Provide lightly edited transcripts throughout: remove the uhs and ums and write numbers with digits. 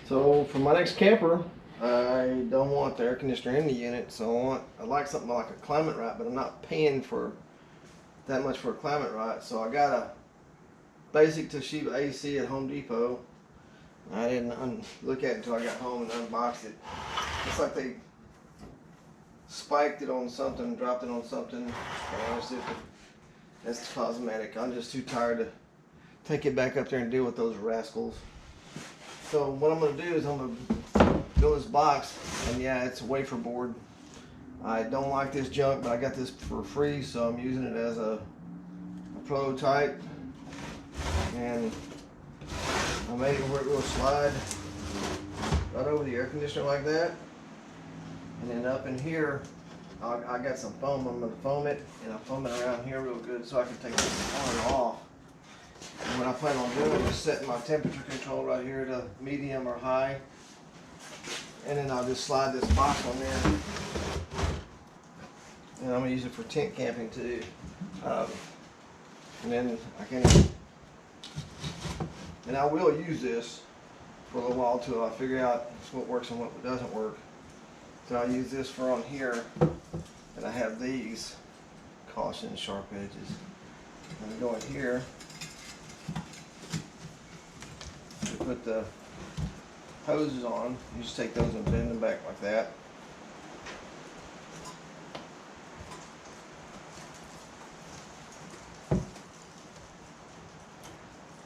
So for my next camper, I don't want the air conditioner in the unit, so I like something like a ClimateRight, but I'm not paying for that much for a ClimateRight. So I got a basic Toshiba AC at Home Depot. I didn't look at it until I got home and unboxed it. It's like they spiked it on something, dropped it on something, and that's cosmetic. I'm just too tired to take it back up there and deal with those rascals. So what I'm going to do is I'm going to build this box, and yeah, it's a wafer board. I don't like this junk, but I got this for free, so I'm using it as a prototype. And I made it where it will slide right over the air conditioner like that. And then up in here, I got some foam. I'm going to foam it, and I'll foam it around here real good so I can take this on and off. And what I plan on doing is setting my temperature control right here to medium or high. And then I'll just slide this box on there. And I'm going to use it for tent camping too. And then I will use this for a little while till I figure out what works and what doesn't work. So I'll use this for on here. And I have these, caution, sharp edges. I'm going to go in here. Put the hoses on. You just take those and bend them back like that.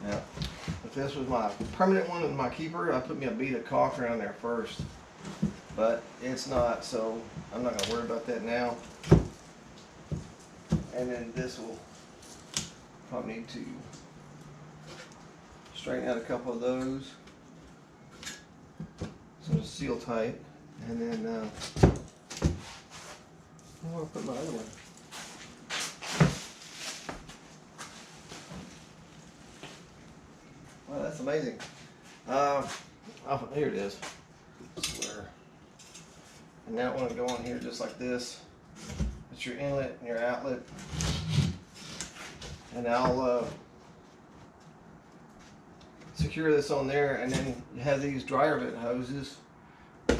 Now, if this was my permanent one and my keeper, I'd put me a bead of caulk around there first. But it's not, so I'm not going to worry about that now. And then this will probably need to straighten out a couple of those so to seal tight, and then I'll put my other one. Wow, that's amazing. Here it is. Square. And now I want to go on here just like this. It's your inlet and your outlet, and I'll secure this on there, and then you have these dryer vent hoses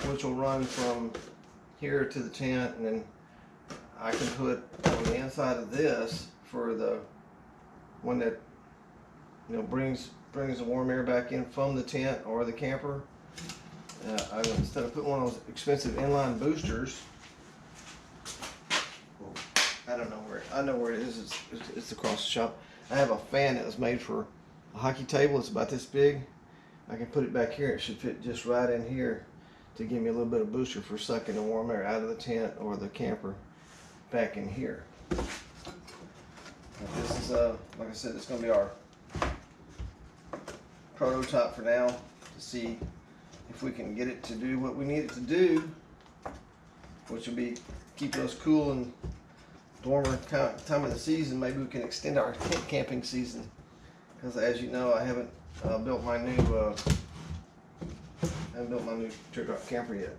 which will run from here to the tent, and then I can put on the inside of this for the one that brings the warm air back in from the tent or the camper. Instead of putting one of those expensive inline boosters, I know where it is. It's across the shop. I have a fan that was made for a hockey table. It's about this big. I can put it back here. It should fit just right in here to give me a little bit of booster for sucking the warm air out of the tent or the camper back in here. This is like I said, it's going to be our prototype for now, to see if we can get it to do what we need it to do, which will be keep us cool and warmer time of the season. Maybe we can extend our tent camping season. Because as you know, I haven't built my new Teardrop camper yet.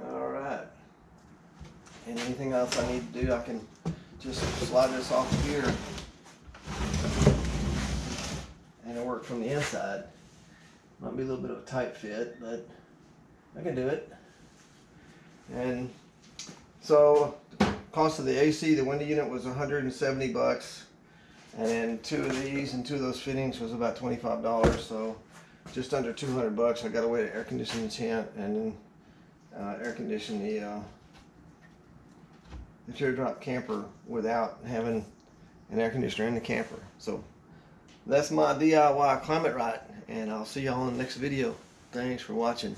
All right. And anything else I need to do, I can just slide this off here, and it'll work from the inside. Might be a little bit of a tight fit, but I can do it. And so, cost of the AC, the window unit was $170, and then two of these and two of those fittings was about $25. So just under $200. I got a way to air condition the tent and then air condition the Teardrop camper without having an air conditioner in the camper. So that's my DIY ClimateRight, and I'll see y'all in the next video. Thanks for watching.